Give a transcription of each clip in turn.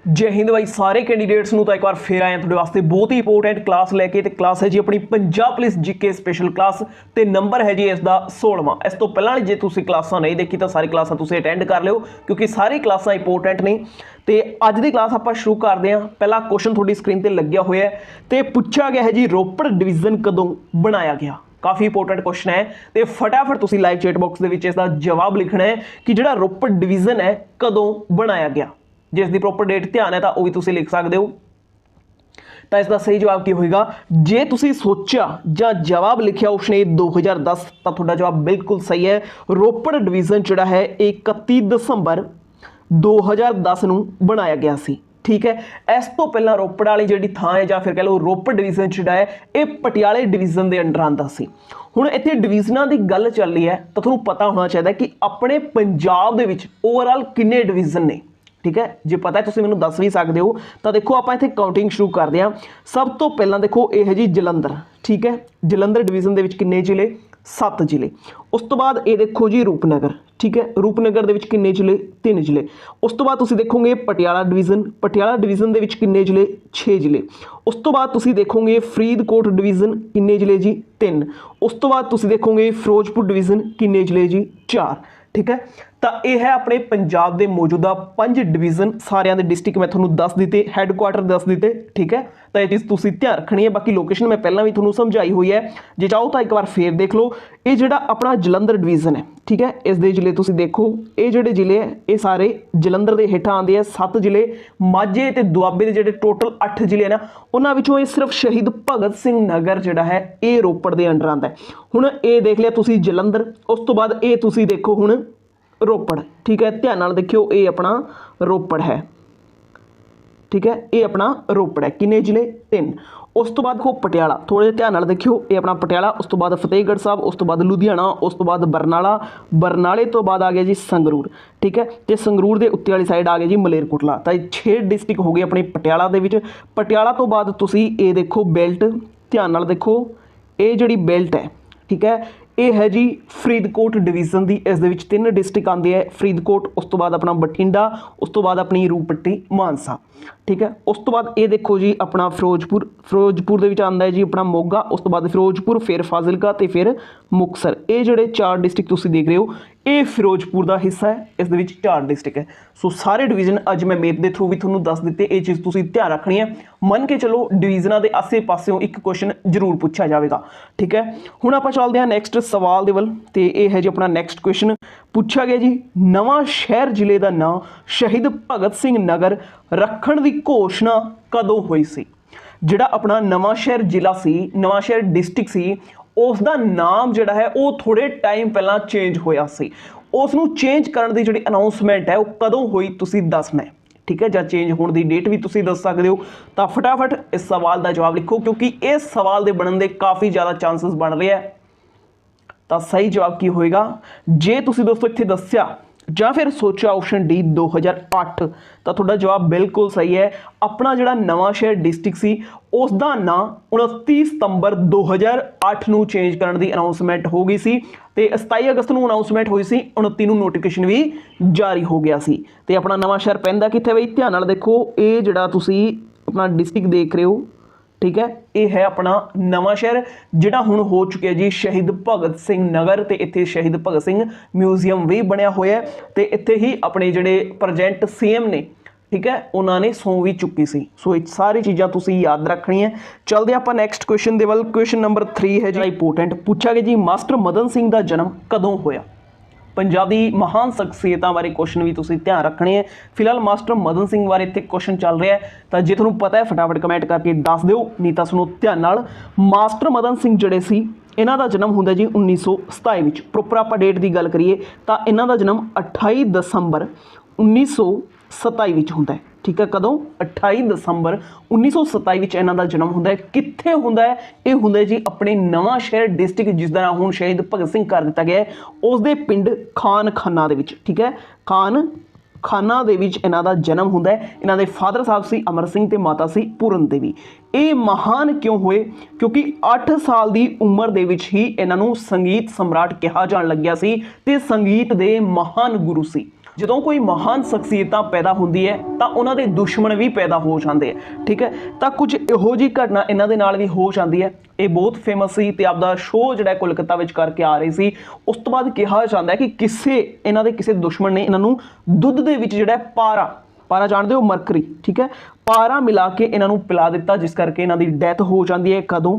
जय हिंद भाई सारे कैंडीडेट्स ਨੂੰ ਤਾਂ ਇੱਕ ਵਾਰ ਫੇਰ ਆਏ ਤੁਹਾਡੇ ਵਾਸਤੇ ਬਹੁਤ ਹੀ ਇੰਪੋਰਟੈਂਟ ਕਲਾਸ ਲੈ ਕੇ ਤੇ ਕਲਾਸ ਹੈ ਜੀ ਆਪਣੀ Punjab police GK special class ਤੇ ਨੰਬਰ ਹੈ ਜੀ ਇਸ ਦਾ 16ਵਾਂ। ਇਸ ਤੋਂ ਪਹਿਲਾਂ ਜੇ ਤੁਸੀਂ ਕਲਾਸਾਂ ਨਹੀਂ ਦੇਖੀ ਤਾਂ ਸਾਰੀ ਕਲਾਸਾਂ ਤੁਸੀਂ ਅਟੈਂਡ ਕਰ ਲਿਓ ਕਿਉਂਕਿ ਸਾਰੀ ਕਲਾਸਾਂ ਇੰਪੋਰਟੈਂਟ ਨੇ। ਤੇ ਅੱਜ ਦੀ ਕਲਾਸ ਆਪਾਂ ਸ਼ੁਰੂ ਕਰਦੇ ਹਾਂ। ਪਹਿਲਾ ਕੁਐਸਚਨ ਤੁਹਾਡੀ ਸਕਰੀਨ ਤੇ ਲੱਗਿਆ ਹੋਇਆ ਹੈ ਤੇ ਪੁੱਛਿਆ ਗਿਆ ਹੈ ਜੀ ਰੋਪੜ ਡਿਵੀਜ਼ਨ ਕਦੋਂ ਬਣਾਇਆ ਗਿਆ। काफ़ी इंपोर्टेंट क्वेश्चन है तो फटाफट तुसी लाइव चैट बॉक्स के इसका जवाब लिखना है कि जो रोपड़ डिवीजन है कदों बनाया गया। जिसकी प्रॉपर डेट ध्यान है तो वह भी तुसी लिख सकते हो। तो इसका सही जवाब की होगा जे तुसी सोचा या जवाब लिखा उसने 2010 तो तुहाडा जवाब बिल्कुल सही है। रोपड़ डिवीजन जिहड़ा है 31 दसंबर 2010 नूं बनाया गया सी। ठीक है, इस तो पहला रोपड़ वाली जी थां है या फिर कह लो रोपड़ डिवीजन जिहड़ा है ये पटियाले डिवीजन के अंडर आंदा सी। हुण इत्थे डिवीजनां की गल चल रही है तो तुहानूं पता होना चाहिए कि अपने पंजाब दे विच ओवरऑल किन्ने डिवीजन ने। ठीक है, जे पता है तुसीं मैनूं दस भी सकदे हो। तो देखो आपां इत्थे काउंटिंग शुरू करदे हां। सब तो पहलां देखो ये है जी जलंधर। ठीक है, जलंधर डिवीजन दे विच किन्ने जिले? 7 जिले। उस तो बाद ये देखो जी रूपनगर। ठीक है, रूपनगर दे विच किन्ने जिले? 3 जिले। उस तो बाद तुसीं देखोगे पटियाला डिवीजन। पटियाला डिवीजन दे विच किन्ने जिले? 6 जिले। उस तो बाद तुसीं देखोगे फरीदकोट डिवीजन किन्ने जिले जी? 3। उस तो बाद तुसीं देखोगे फिरोजपुर डिवीजन किन्ने जिले जी? 4। ठीक है, तो यह है अपने पंजाब के मौजूदा 5 डिवीजन। सारिਆਂ ਦੇ डिस्ट्रिक्ट मैं ਤੁਹਾਨੂੰ दस दिते, हैडकुआटर दस दिते। ठीक है, तो ये चीज़ तुसीं ध्यान रखनी है। बाकी लोकेशन मैं पहला भी ਤੁਹਾਨੂੰ समझाई हुई है, जे चाहो तो एक बार फिर देख लो। ये जिहड़ा अपना जलंधर डिवीजन है, ठीक है, इस दे जिले तुसीं देखो ये जिहड़े जिले है ये सारे जलंधर के हेठां आउंदे आ। 7 जिले माझे ते दुआबे के जिहड़े टोटल 8 जिले ना उन्हां विचों ये सिर्फ शहीद भगत सिंह नगर जिहड़ा है ये रोपड़ के अंडर आंदा है। हुण ये देख लिया तुसीं जलंधर, उस तो बाद ये तुसीं देखो हुण रोपड़। ठीक है, ध्यान नाल देखियो ये अपना रोपड़ है। ठीक है, ये अपना रोपड़ है। किन्ने जिले? 3। उस तो बाद देखो पटियाला, थोड़े ध्यान नाल देखियो ये अपना पटियाला। उस तो बाद फतेहगढ़ साहब, उस तो बाद लुधियाना, उस तो बाद बरनाला, बरनाले तो बाद आ गया जी संगरूर। ठीक है, तो संगरूर के उत्ते वाली साइड आ गया जी मलेरकोटला। तो 6 डिस्ट्रिक्ट हो गए अपने पटियाला दे विच। पटियाला तो बाद तुसीं ये देखो बेल्ट, ध्यान नाल देखो ये जिहड़ी बेल्ट है। ठीक है, ये है जी फरीदकोट डिवीजन की। इस दे विच 3 डिस्ट्रिक्ट आते हैं, फरीदकोट, उस तो बाद अपना बठिंडा, उस तो बाद अपनी रूपट्टी मानसा। ठीक है, उस तो बाद ये देखो जी अपना फिरोजपुर। फिरोजपुर दे विच आंदा है जी अपना मोगा, उस तो बाद फिरोजपुर, फिर फाजिलका तो फिर मुक्तसर। ये जिहड़े 4 डिस्ट्रिक्ट तुसीं देख रहे हो ये फिरोजपुर का हिस्सा है। इस दे विच 4 डिस्ट्रिक्ट है। सो सारे डिवीजन अज मैं मैप के थ्रू भी तुहानूं दस दिते। ये चीज़ तुसीं ध्यान रखनी है। मन के चलो डिवीजनों के आसे पासों एक क्वेश्चन जरूर पूछा जाएगा। ठीक है, हुण आपां चलदे हां नैक्सट सवाल दे वल। ते ये है जी अपना नैक्सट क्वेश्चन पूछा गया जी नवां शहर जिले का नाम शहीद भगत सिंह नगर रखण की घोषणा कदों हुई सी। जिहड़ा अपना नवां शहर जिला सी, नवां शहर डिस्ट्रिक्ट सी, उसका नाम जिहड़ा है वो थोड़े टाइम पहला चेंज होया सी। उसनूं चेंज करन दी जिहड़ी अनाउंसमेंट है वो कदों हुई तुसीं दसना है। ठीक है, जां चेंज होने की डेट भी तुसीं दस सकते हो। तो फटाफट इस सवाल का जवाब लिखो क्योंकि इस सवाल के बनने के काफ़ी ज़्यादा चांसेस बन रहे हैं। तो सही जवाब की होएगा जे तुसीं दोस्तों इत्थे दस्सिया ਜਾਂ फिर सोचा ऑप्शन डी 2008 तो तुहाडा जवाब बिल्कुल सही है। अपना जिहड़ा नवां शहर डिस्ट्रिक्ट सी उसका नाम 29 सितंबर 2008 नूं चेंज करने की अनाउंसमेंट हो गई सी ते 27 अगस्त नूं अनाउंसमेंट हुई सी, 29 नूं नोटिफिकेशन भी जारी हो गया सी। ते अपना नवां शहर पैंदा कित्थे बई? ध्यान नाल देखो ये जिहड़ा तुसीं अपना डिस्ट्रिक्ट देख रहे हो। ठीक है, ये है अपना नवां शहर जिहड़ा हुण हो चुका है जी शहीद भगत सिंह नगर। तो इत्थे शहीद भगत सिंह म्यूजियम भी बनया होया है। तो इत्थे ही अपने जिहड़े प्रजेंट CM ने, ठीक है, उन्होंने सौं भी चुकी सी। सो ये सारी चीज़ां तुसीं याद रखनी है। चलते आपां नैक्सट क्वेश्चन दे वल। क्वेश्चन नंबर 3 है जी इंपोर्टेंट पूछा गया जी मास्टर मदन सिंह का जन्म कदों होया। पंजाब की महान शख्सियतों बारे क्वेश्चन भी तुसीं ध्यान रखने हैं। फिलहाल मास्टर मदन सिंह बारे इत्थे क्वेश्चन चल रहा है तो जे तुहानूं पता है फटाफट कमेंट करके दस दिओ, नहीं तो सुनो ध्यान नाल। मास्टर मदन सिंह जिहड़े सी इन्हां दा जन्म हुंदा जी 1927 विच। प्रॉपर आपां डेट की गल करिए तो इन्हां दा जन्म 28 दसंबर 1927 विच हुंदा है। ठीक है, कदों? 28 दसंबर 1927 विच इन्हां दा जन्म हुंदा है। कित्थे हुंदा है? ये हुंदा है जी अपने नवां शहर डिस्ट्रिक्ट जिसका नाम हुण शहीद भगत सिंह कर दिता गया है, उसदे पिंड खान खाना दे विच। ठीक है, खान खाना दे विच इन्हां दा जन्म हुंदा है। इन्हां दे फादर साहब सी अमर सिंह ते माता सी पूरन देवी। ये महान क्यों हुए? क्योंकि 8 साल की उम्र दे विच ही इन्हां नूं संगीत सम्राट कहा जाण लग्या सी ते संगीत दे महान गुरु सी। ਜਦੋਂ ਕੋਈ ਮਹਾਨ ਸ਼ਖਸੀਅਤਾਂ ਪੈਦਾ ਹੁੰਦੀ ਹੈ ਤਾਂ ਉਹਨਾਂ ਦੇ ਦੁਸ਼ਮਣ ਵੀ ਪੈਦਾ ਹੋ ਜਾਂਦੇ ਆ, ਠੀਕ ਹੈ। ਤਾਂ ਕੁਝ ਇਹੋ ਜਿਹੀ ਘਟਨਾ ਇਹਨਾਂ ਦੇ ਨਾਲ ਵੀ ਹੋ ਜਾਂਦੀ ਹੈ। ਇਹ ਬਹੁਤ ਫੇਮਸ ਸੀ ਤੇ ਆਪਦਾ ਸ਼ੋਅ ਜਿਹੜਾ ਕੋਲਕਾਤਾ ਵਿੱਚ ਕਰਕੇ ਆ ਰਹੀ ਸੀ। ਉਸ ਤੋਂ ਬਾਅਦ ਕਿਹਾ ਜਾਂਦਾ ਹੈ ਕਿ ਇਹਨਾਂ ਦੇ ਕਿਸੇ ਦੁਸ਼ਮਣ ਨੇ ਇਹਨਾਂ ਨੂੰ ਦੁੱਧ ਦੇ ਵਿੱਚ ਜਿਹੜਾ ਪਾਰਾ ਜਾਣਦੇ ਹੋ, ਮਰਕਰੀ, ਠੀਕ ਹੈ, ਪਾਰਾ ਮਿਲਾ ਕੇ ਇਹਨਾਂ ਨੂੰ ਪਿਲਾ ਦਿੱਤਾ, ਜਿਸ ਕਰਕੇ ਇਹਨਾਂ ਦੀ ਡੈਥ ਹੋ ਜਾਂਦੀ ਹੈ। ਕਦੋਂ?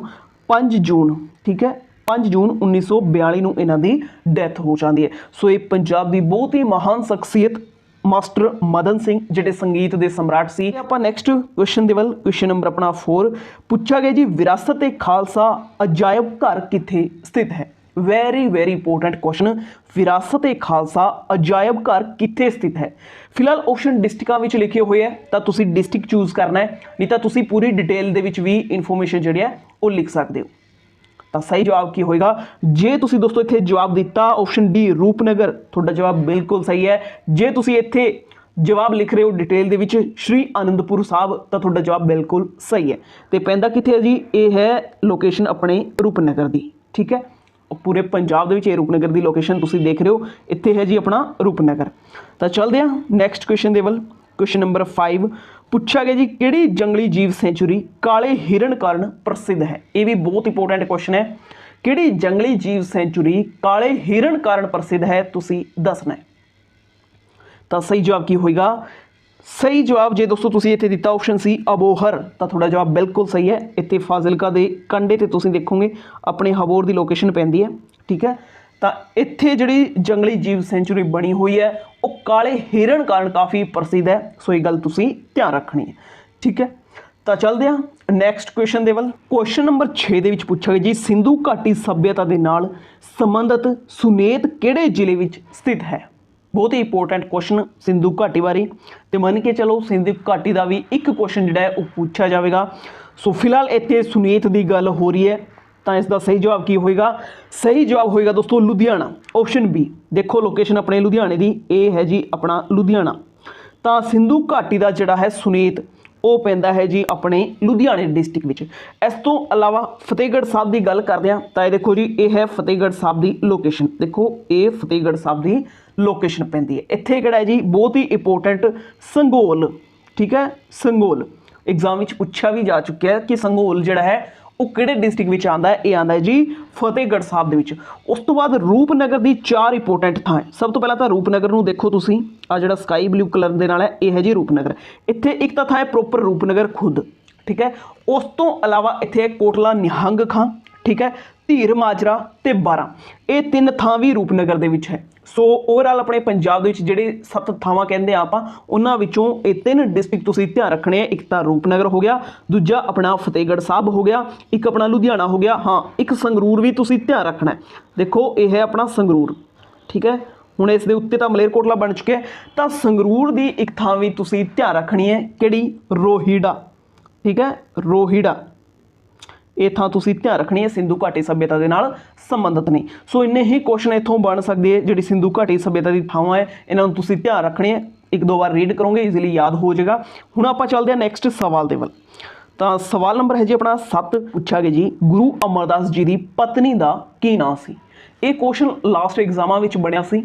5 ਜੂਨ, ਠੀਕ ਹੈ, 5 ਜੂਨ 1942 ਨੂੰ ਇਹਨਾਂ ਦੀ ਡੈਥ ਹੋ ਜਾਂਦੀ ਹੈ। ਸੋ ਇਹ ਪੰਜਾਬ ਦੀ ਬਹੁਤ ਹੀ ਮਹਾਨ ਸ਼ਖਸੀਅਤ ਮਾਸਟਰ ਮਦਨ ਸਿੰਘ ਜਿਹੜੇ ਸੰਗੀਤ ਦੇ ਸਮਰਾਟ ਸੀ। ਆਪਾਂ ਨੈਕਸਟ ਕੁਐਸਚਨ ਦੇ ਵੱਲ, ਕੁਐਸਚਨ ਨੰਬਰ ਆਪਣਾ 4 ਪੁੱਛਿਆ ਗਿਆ ਜੀ, ਵਿਰਾਸਤ ਏ ਖਾਲਸਾ ਅਜਾਇਬ ਘਰ ਕਿੱਥੇ ਸਥਿਤ ਹੈ? ਵੈਰੀ ਇੰਪੋਰਟੈਂਟ ਕੁਐਸਚਨ, ਵਿਰਾਸਤ ਏ ਖਾਲਸਾ ਅਜਾਇਬ ਘਰ ਕਿੱਥੇ ਸਥਿਤ ਹੈ? ਫਿਲਹਾਲ ਆਪਸ਼ਨ ਡਿਸਟ੍ਰਿਕਟਾਂ ਵਿੱਚ ਲਿਖੇ ਹੋਏ ਹੈ ਤਾਂ ਤੁਸੀਂ ਡਿਸਟ੍ਰਿਕਟ ਚੂਜ਼ ਕਰਨਾ ਹੈ, ਨਹੀਂ ਤਾਂ ਤੁਸੀਂ ਪੂਰੀ ਡਿਟੇਲ ਦੇ ਵਿੱਚ ਵੀ ਇਨਫੋਰਮੇਸ਼ਨ ਜਿਹੜੀ ਹੈ ਉਹ ਲਿਖ ਸਕਦੇ ਹੋ। ਤਾਂ ਸਹੀ ਜਵਾਬ ਕੀ ਹੋਏਗਾ? ਜੇ ਤੁਸੀਂ ਦੋਸਤੋ ਇੱਥੇ ਜਵਾਬ ਦਿੱਤਾ ਆਪਸ਼ਨ ਡੀ ਰੂਪਨਗਰ, ਤੁਹਾਡਾ ਜਵਾਬ ਬਿਲਕੁਲ ਸਹੀ ਹੈ। ਜੇ ਤੁਸੀਂ ਇੱਥੇ ਜਵਾਬ ਲਿਖ ਰਹੇ ਹੋ ਡਿਟੇਲ ਦੇ ਵਿੱਚ ਸ਼੍ਰੀ ਅਨੰਦਪੁਰ ਸਾਹਿਬ, ਤਾਂ ਤੁਹਾਡਾ ਜਵਾਬ ਬਿਲਕੁਲ ਸਹੀ ਹੈ। ਤੇ ਪੈਂਦਾ ਕਿੱਥੇ ਹੈ ਜੀ? ਇਹ ਹੈ ਲੋਕੇਸ਼ਨ ਆਪਣੇ ਰੂਪਨਗਰ ਦੀ, ਠੀਕ ਹੈ। ਪੂਰੇ ਪੰਜਾਬ ਦੇ ਵਿੱਚ ਇਹ ਰੂਪਨਗਰ ਦੀ ਲੋਕੇਸ਼ਨ ਤੁਸੀਂ ਦੇਖ ਰਹੇ ਹੋ, ਇੱਥੇ ਹੈ ਜੀ ਆਪਣਾ ਰੂਪਨਗਰ। ਤਾਂ ਚੱਲਦੇ ਹਾਂ ਨੈਕਸਟ ਕੁਐਸਚਨ ਦੇ ਵੱਲ। ਕੁਐਸਚਨ ਨੰਬਰ 5 ਪੁੱਛਿਆ ਗਿਆ ਜੀ, ਕਿਹੜੀ ਜੰਗਲੀ ਜੀਵ ਸੈਂਚੁਰੀ ਕਾਲੇ ਹਿਰਨ ਕਾਰਨ ਪ੍ਰਸਿੱਧ ਹੈ? ਇਹ ਵੀ ਬਹੁਤ ਇੰਪੋਰਟੈਂਟ ਕੁਐਸਚਨ ਹੈ। ਕਿਹੜੀ ਜੰਗਲੀ ਜੀਵ ਸੈਂਚੁਰੀ ਕਾਲੇ ਹਿਰਨ ਕਾਰਨ ਪ੍ਰਸਿੱਧ ਹੈ, ਤੁਸੀਂ ਦੱਸਣਾ ਹੈ। ਤਾਂ ਸਹੀ ਜਵਾਬ ਕੀ ਹੋਏਗਾ? ਸਹੀ ਜਵਾਬ ਜੇ ਦੋਸਤੋ ਤੁਸੀਂ ਇੱਥੇ ਦਿੱਤਾ ਆਪਸ਼ਨ ਸੀ ਅਬੋਹਰ, ਤਾਂ ਤੁਹਾਡਾ ਜਵਾਬ ਬਿਲਕੁਲ ਸਹੀ ਹੈ। ਇੱਥੇ ਫਾਜ਼ਿਲਕਾ ਦੇ ਕੰਢੇ ਤੇ ਤੁਸੀਂ ਦੇਖੋਗੇ ਆਪਣੇ ਹਬੋਰ ਦੀ ਲੋਕੇਸ਼ਨ ਪੈਂਦੀ ਹੈ, ਠੀਕ ਹੈ। ਤਾਂ ਇੱਥੇ ਜਿਹੜੀ ਜੰਗਲੀ ਜੀਵ ਸੈਂਚੁਰੀ ਬਣੀ ਹੋਈ ਹੈ ਉਹ ਕਾਲੇ ਹਿਰਨ ਕਾਰਨ ਕਾਫੀ ਪ੍ਰਸਿੱਧ ਹੈ। ਸੋ ਇਹ ਗੱਲ ਤੁਸੀਂ ਧਿਆਨ ਰੱਖਣੀ ਹੈ, ਠੀਕ ਹੈ। ਤਾਂ ਚੱਲਦੇ ਹਾਂ ਨੈਕਸਟ ਕੁਐਸਚਨ ਦੇ ਵੱਲ। ਕੁਐਸਚਨ ਨੰਬਰ 6 ਦੇ ਵਿੱਚ ਪੁੱਛਿਆ ਗਿਆ ਜੀ, ਸਿੰਧੂ ਘਾਟੀ ਸੱਭਿਅਤਾ ਦੇ ਨਾਲ ਸੰਬੰਧਿਤ ਸੁਨੇਤ ਕਿਹੜੇ ਜ਼ਿਲ੍ਹੇ ਵਿੱਚ ਸਥਿਤ ਹੈ? ਬਹੁਤ ਹੀ ਇੰਪੋਰਟੈਂਟ ਕੁਐਸਚਨ ਸਿੰਧੂ ਘਾਟੀ ਬਾਰੇ, ਤੇ ਮੰਨ ਕੇ ਚਲੋ ਸਿੰਧੂ ਘਾਟੀ ਦਾ ਵੀ ਇੱਕ ਕੁਐਸਚਨ ਜਿਹੜਾ ਹੈ ਉਹ ਪੁੱਛਿਆ ਜਾਵੇਗਾ। ਸੋ ਫਿਲਹਾਲ ਇੱਥੇ ਸੁਨੀਤ ਦੀ ਗੱਲ ਹੋ ਰਹੀ ਹੈ, ਤਾਂ ਇਸ ਦਾ ਸਹੀ ਜਵਾਬ ਕੀ ਹੋਏਗਾ? ਸਹੀ ਜਵਾਬ ਹੋਏਗਾ ਦੋਸਤੋ ਲੁਧਿਆਣਾ, ਆਪਸ਼ਨ ਬੀ। ਦੇਖੋ ਲੋਕੇਸ਼ਨ ਆਪਣੇ ਲੁਧਿਆਣੇ ਦੀ, ਇਹ ਹੈ ਜੀ ਆਪਣਾ ਲੁਧਿਆਣਾ। ਤਾਂ ਸਿੰਧੂ ਘਾਟੀ ਦਾ ਜਿਹੜਾ ਹੈ ਸੁਨੀਤ ਉਹ ਪੈਂਦਾ ਹੈ ਜੀ ਆਪਣੇ ਲੁਧਿਆਣੇ ਡਿਸਟ੍ਰਿਕਟ ਵਿੱਚ। ਇਸ ਤੋਂ ਇਲਾਵਾ ਫਤਿਹਗੜ੍ਹ ਸਾਹਿਬ ਦੀ ਗੱਲ ਕਰਦੇ ਹਾਂ ਤਾਂ ਇਹ ਦੇਖੋ ਜੀ, ਇਹ ਹੈ ਫਤਿਹਗੜ੍ਹ ਸਾਹਿਬ ਦੀ ਲੋਕੇਸ਼ਨ। ਦੇਖੋ ਇਹ ਫਤਿਹਗੜ੍ਹ ਸਾਹਿਬ ਦੀ ਲੋਕੇਸ਼ਨ ਪੈਂਦੀ ਹੈ। ਇੱਥੇ ਕਿਹੜਾ ਹੈ ਜੀ, ਬਹੁਤ ਹੀ ਇੰਪੋਰਟੈਂਟ ਸੰਘੋਲ, ਠੀਕ ਹੈ। ਸੰਘੋਲ ਐਗਜ਼ਾਮ ਵਿੱਚ ਪੁੱਛਿਆ ਵੀ ਜਾ ਚੁੱਕਿਆ ਹੈ ਕਿ ਸੰਘੋਲ ਜਿਹੜਾ ਹੈ ਉਹ ਕਿਹੜੇ ਡਿਸਟ੍ਰਿਕਟ ਵਿੱਚ ਆਉਂਦਾ ਹੈ? ਇਹ ਆਉਂਦਾ ਹੈ ਜੀ ਫਤਿਹਗੜ੍ਹ ਸਾਹਿਬ ਦੇ ਵਿੱਚ। ਉਸ ਤੋਂ ਬਾਅਦ ਰੂਪਨਗਰ ਦੀ 4 ਇੰਪੋਰਟੈਂਟ ਥਾਂ ਹੈ। ਸਭ ਤੋਂ ਪਹਿਲਾਂ ਤਾਂ ਰੂਪਨਗਰ ਨੂੰ ਦੇਖੋ ਤੁਸੀਂ, ਆ ਜਿਹੜਾ ਸਕਾਈ ਬਲੂ ਕਲਰ ਦੇ ਨਾਲ ਹੈ ਇਹ ਹੈ ਜੀ ਰੂਪਨਗਰ। ਇੱਥੇ ਇੱਕ ਤਾਂ ਥਾਂ ਹੈ ਪ੍ਰੋਪਰ ਰੂਪਨਗਰ ਖੁਦ, ਠੀਕ ਹੈ। ਉਸ ਤੋਂ ਇਲਾਵਾ ਇੱਥੇ ਹੈ ਕੋਟਲਾ ਨਿਹੰਗ ਖਾਂ, ਠੀਕ ਹੈ, ਧੀਰ ਮਾਜਰਾ ਤੇ 12, ਇਹ 3 ਥਾਂ ਵੀ ਰੂਪਨਗਰ ਦੇ ਵਿੱਚ ਹੈ। ਸੋ ਓਵਰਆਲ ਆਪਣੇ ਪੰਜਾਬ ਦੇ ਵਿੱਚ ਜਿਹੜੇ 7 ਥਾਵਾਂ ਕਹਿੰਦੇ ਆ ਆਪਾਂ, ਉਹਨਾਂ ਵਿੱਚੋਂ ਇਹ 3 ਡਿਸਟ੍ਰਿਕਟ ਤੁਸੀਂ ਧਿਆਨ ਰੱਖਣੇ ਆ। ਇੱਕ ਤਾਂ ਰੂਪਨਗਰ ਹੋ ਗਿਆ, ਦੂਜਾ ਆਪਣਾ ਫਤਿਹਗੜ੍ਹ ਸਾਹਿਬ ਹੋ ਗਿਆ, ਇੱਕ ਆਪਣਾ ਲੁਧਿਆਣਾ ਹੋ ਗਿਆ। ਹਾਂ, ਇੱਕ ਸੰਗਰੂਰ ਵੀ ਤੁਸੀਂ ਧਿਆਨ ਰੱਖਣਾ ਹੈ। ਦੇਖੋ ਇਹ ਹੈ ਆਪਣਾ ਸੰਗਰੂਰ, ਠੀਕ ਹੈ। ਹੁਣ ਇਸ ਦੇ ਉੱਤੇ ਤਾਂ ਮਲੇਰਕੋਟਲਾ ਬਣ ਚੁੱਕਿਆ, ਤਾਂ ਸੰਗਰੂਰ ਦੀ ਇੱਕ ਥਾਂ ਵੀ ਤੁਸੀਂ ਧਿਆਨ ਰੱਖਣੀ ਹੈ, ਕਿਹੜੀ? ਰੋਹੀੜਾ, ਠੀਕ ਹੈ, ਰੋਹੀੜਾ। ਇਹ ਥਾਂ ਤੁਸੀਂ ਧਿਆਨ ਰੱਖਣੀ ਹੈ, ਸਿੰਧੂ ਘਾਟੀ ਸੱਭਿਅਤਾ ਦੇ ਨਾਲ ਸੰਬੰਧਿਤ ਨੇ। ਸੋ ਇੰਨੇ ਹੀ ਕੁਐਸਚਨ ਇੱਥੋਂ ਬਣ ਸਕਦੇ ਹੈ। ਜਿਹੜੀ ਸਿੰਧੂ ਘਾਟੀ ਸੱਭਿਅਤਾ ਦੀ ਥਾਵਾਂ ਹੈ ਇਹਨਾਂ ਨੂੰ ਤੁਸੀਂ ਧਿਆਨ ਰੱਖਣੀ ਹੈ, 1-2 ਵਾਰ ਰੀਡ ਕਰੋਗੇ ਈਜ਼ੀਲੀ ਯਾਦ ਹੋ ਜਾਏਗਾ। ਹੁਣ ਆਪਾਂ ਚੱਲਦੇ ਹਾਂ ਨੈਕਸਟ ਸਵਾਲ ਦੇ ਵੱਲ। ਤਾਂ ਸਵਾਲ ਨੰਬਰ ਹੈ ਜੀ ਆਪਣਾ 7 ਪੁੱਛਿਆ ਗਿਆ ਜੀ, ਗੁਰੂ ਅਮਰਦਾਸ ਜੀ ਦੀ ਪਤਨੀ ਦਾ ਕੀ ਨਾਂ ਸੀ? ਇਹ ਕੁਐਸਚਨ ਲਾਸਟ ਐਗਜ਼ਾਮਾਂ ਵਿੱਚ ਬਣਿਆ ਸੀ।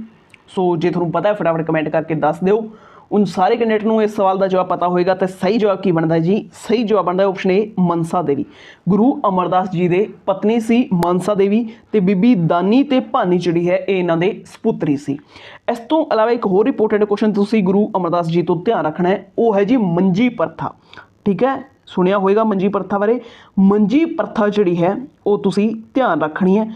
ਸੋ ਜੇ ਤੁਹਾਨੂੰ ਪਤਾ ਹੈ ਫਟਾਫਟ ਕਮੈਂਟ ਕਰਕੇ ਦੱਸ ਦਿਓ। उन सारे कैंडिडेट ਨੂੰ इस सवाल का जवाब पता होएगा तो सही जवाब की बनता है जी? सही जवाब बनता है ऑप्शन ए मनसा देवी। गुरु अमरदास जी के पत्नी सी मनसा देवी ते बीबी दानी ते भानी जिहड़ी है ये इन्हां दे सपुत्री सी। इस तो इलावा एक होर इंपोर्टेंट क्वेश्चन तुसीं गुरु अमरदास जी तो ध्यान रखना है, वो है जी मंजी प्रथा। ठीक है, सुनिया होएगा मंजी प्रथा बारे। मंजी प्रथा जिहड़ी है वो तुसीं ध्यान रखनी है।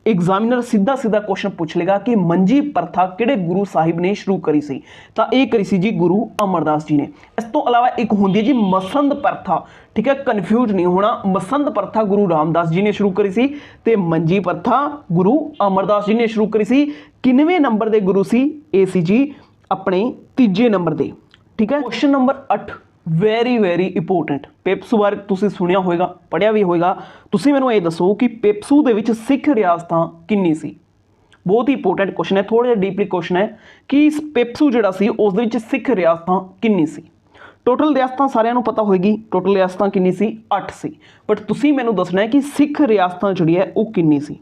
एग्जामिनर सीधा सीधा क्वेश्चन पूछ लेगा कि मंजी प्रथा किहड़े गुरु साहिब ने शुरू करी सी? तो ये करी सी जी गुरु अमरदास जी ने। इस तो अलावा एक होंदी है जी मसंद प्रथा। ठीक है, कन्फ्यूज नहीं होना, मसंद प्रथा गुरु रामदास जी ने शुरू करी सी ते मंजी प्रथा गुरु अमरदास जी ने शुरू करी सी। किनवें नंबर के गुरु सी? ये सी जी अपने तीजे नंबर के। ठीक है, question number 8 very important. PEPSU बारे तुसीं सुनिया होएगा, पढ़िया भी होएगा। तुसीं मैनूं ये दसो कि पेप्सू दे विच सिख रियासतां किन्नी सी? बहुत ही इंपोर्टेंट क्वेश्चन है, थोड़ा जिहा डीपली क्वेश्चन है कि पेप्सू जिहड़ा सी उस दे विच सिख रियासतां किन्नी सी? टोटल रियासतां सारिਆਂ ਨੂੰ पता होएगी, total रियासतां Kinni C? 8 C. But तुसीं मैनूं दसना है कि सिख रियासतां जिहड़ी है वो किन्नी सी?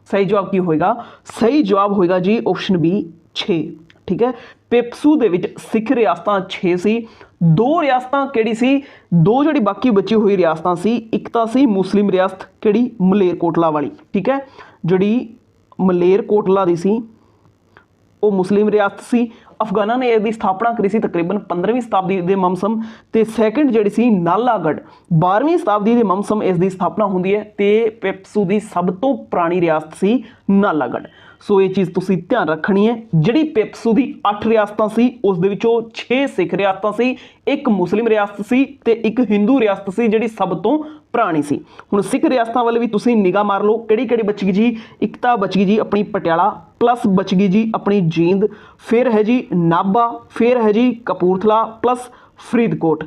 सही जवाब की होएगा? सही जवाब होएगा जी ऑप्शन बी 6। ठीक है। पेप्सू दे विच सिख रियासतां 6 सी, 2 रियासतां किहड़ी सी, 2 जिहड़ी बाकी बची हुई रियासतां सी, एक तां सी मुस्लिम रियासत किहड़ी मलेरकोटला वाली, ठीक है, जिहड़ी मलेरकोटला दी सी वो मुस्लिम रियासत सी। अफगाना ने इसकी स्थापना करी सी तकरीबन 15वीं शताब्दी के ममसम, तो सैकेंड जिहड़ी सी नालागढ़ 12वीं शताब्दी के ममसम इसकी स्थापना होंदी है, तो पेप्सू की सब तो पुरानी रियासत सी नालागढ़। सो ये चीज़ तुसी ध्यान रखनी है। जिहड़ी पेप्सू की 8 रियासतां सी उस दे विचों 6 सिख रियासतां सी, एक मुस्लिम रियासत सी ते एक हिंदू रियासत सी जिहड़ी सब तो पुरानी सी। हुण सिख रियासतां वाले भी तुसी निगाह मार लो, किहड़ी किहड़ी बच गई जी। एक तां बच गई जी अपनी पटियाला, प्लस बच गई जी अपनी जींद, फिर है जी नाभा, फिर है जी कपूरथला, प्लस फरीदकोट,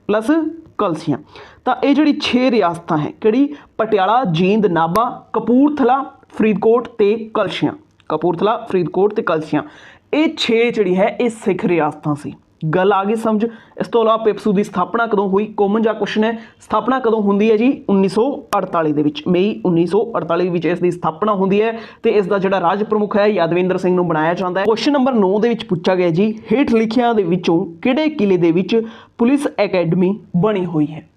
प्लस कलसियां। तो ये जिहड़ी 6 रियासतां है किहड़ी पटियाला, जींद, नाभा, कपूरथला, फरीदकोट ते कलसियां, कपूरथला, फरीदकोट ते कलसियां, ये 6 जिहड़ी है ये सिख रियासतां सी। गल आ गई समझ। इस तो इलावा पेप्सू की स्थापना कदों हुई, कॉमन जा क्वेश्चन है। स्थापना कदों होंदी है जी 1948 दे विच, मई 1948 विच इसकी स्थापना होंदी है, तो इसका जिहड़ा राज प्रमुख है यादविंद्र सिंह नूं बनाया जाता है। क्वेश्चन नंबर 9 दे विच पूछा गया जी हेठ लिखियां दे विचों किहड़े किले दे विच पुलिस अकैडमी बनी हुई है।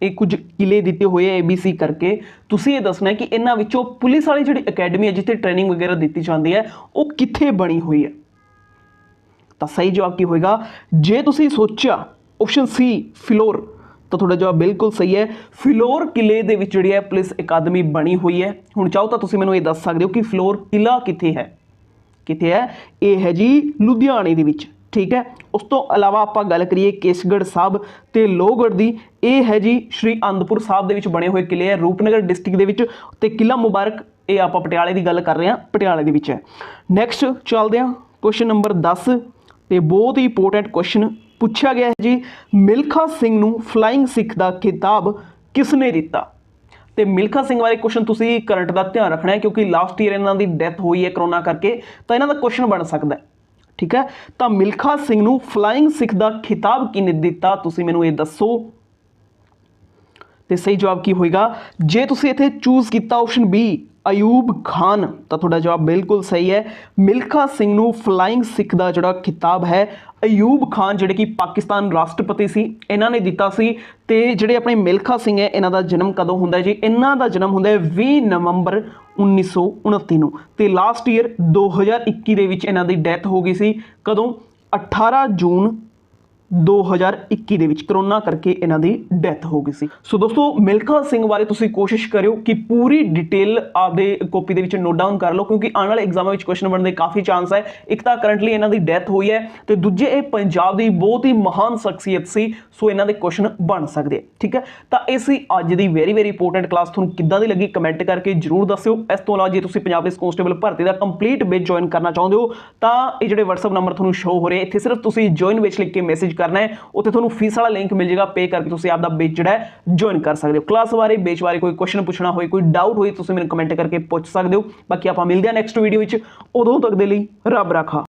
ये कुछ किले दिते हुए ABC करके तुसी ये दसना है कि इन्हां विचों पुलिस वाली जिहड़ी अकैडमी है जिथे ट्रेनिंग वगैरह दी जाती है वो कित्थे बनी हुई है। तो सही जवाब की होएगा, जे तुसी सोचा ऑप्शन सी फिलौर, तो थोड़ा जवाब बिल्कुल सही है। फिलौर किले दे विच जिहड़ी है पुलिस अकादमी बनी हुई है। हुण चाहो तो तुसी मैनूं ये दस सकदे हो कि फिलौर किला कित्थे है, कित्थे है, ये है जी लुधियाने दे विच, ठीक है। उस तो अलावा आपां गल करिए केसगढ़ साहब ते लोहगढ़ दी, ये है जी श्री आनंदपुर साहब दे विच बने हुए किले है रूपनगर डिस्ट्रिक्ट दे विच, ते किला मुबारक ये आपां पटियाले की गल कर रहे हैं, पटियाले दे विच है। नैक्सट चलदे हां क्वेश्चन नंबर 10, तो बहुत ही इंपोर्टेंट क्वेश्चन पूछा गया है जी मिल्खा सिंह नूं फ्लाइंग सिख का खिताब किसने दिता। तो मिल्खा सिंह वाले क्वेश्चन तुसी करंट का ध्यान रखना है क्योंकि लास्ट ईयर इन्हां दी डेथ हुई है कोरोना करके, तो इन्हां दा क्वेश्चन बन सकता है, ठीक है। तो मिल्खा सिंह नूं फ्लाइंग सिख का खिताब किने दिता, तुसी मैनूं ये दसो। तो सही जवाब की होएगा, जे तुसी इत्थे चूज किया ऑप्शन बी अयूब खान, तो थोड़ा जवाब बिल्कुल सही है। मिल्खा सिंह नूं फ्लाइंग सिख का जिहड़ा खिताब है अयूब खान जिहड़े कि पाकिस्तान राष्ट्रपति सी इन्हां ने दिता सी। ते जिहड़े अपने मिल्खा सिंह है इन्हां दा जन्म कदों हुंदा है जी, इन्हां दा जन्म हुंदा है 20 नवंबर 1929 नूं, ते लास्ट ईयर 2021 दे विच इन्हां दी डेथ हो गई सी। कदों 18 जून 2021 ਦੇ ਵਿੱਚ कोरोना करके इन्हां दी डेथ हो गई सी। सो दोस्तों मिल्खा सिंह बारे तुसी कोशिश करियो कि पूरी डिटेल आपदे कॉपी दे विच नोट डाउन कर लो क्योंकि आने वाले एग्जाम में क्वेश्चन बनने के काफ़ी चांस है। एक तो करंटली इन्हां दी डेथ हुई है तो दूजे ये पंजाब की बहुत ही महान शख्सियत सी, सो इन्हां दे क्वेश्चन बन सकते हैं, ठीक है। तो ये सी अज दी वेरी वेरी इंपोर्टेंट क्लास, तुहानूं किद्दां दी लगी कमेंट करके जरूर दस्सिओ। इस तो इलावा जे तुसी पंजाब पुलिस कांस्टेबल भर्ती का कंप्लीट बैच ज्वाइन करना चाहुंदे हो तो ये जिहड़े WhatsApp नंबर तुहानूं शो हो रहे हैं इत्थे सिर्फ तुसी ज्वाइन बैच लिख के मैसेज करना है, उत्थे ਤੁਹਾਨੂੰ फीस वाला लिंक मिल जाएगा, पे करके तुम आपका बैच जो है ज्वाइन कर सकते हो। क्लास बारे बैच बारे कोई क्वेश्चन पूछना हो, कोई डाउट हो, तुम मैंने कमेंट करके पूछ सकते हो। बाकी आप मिलते हैं नैक्सट वीडियो, उदों तक के लिए रब रखा।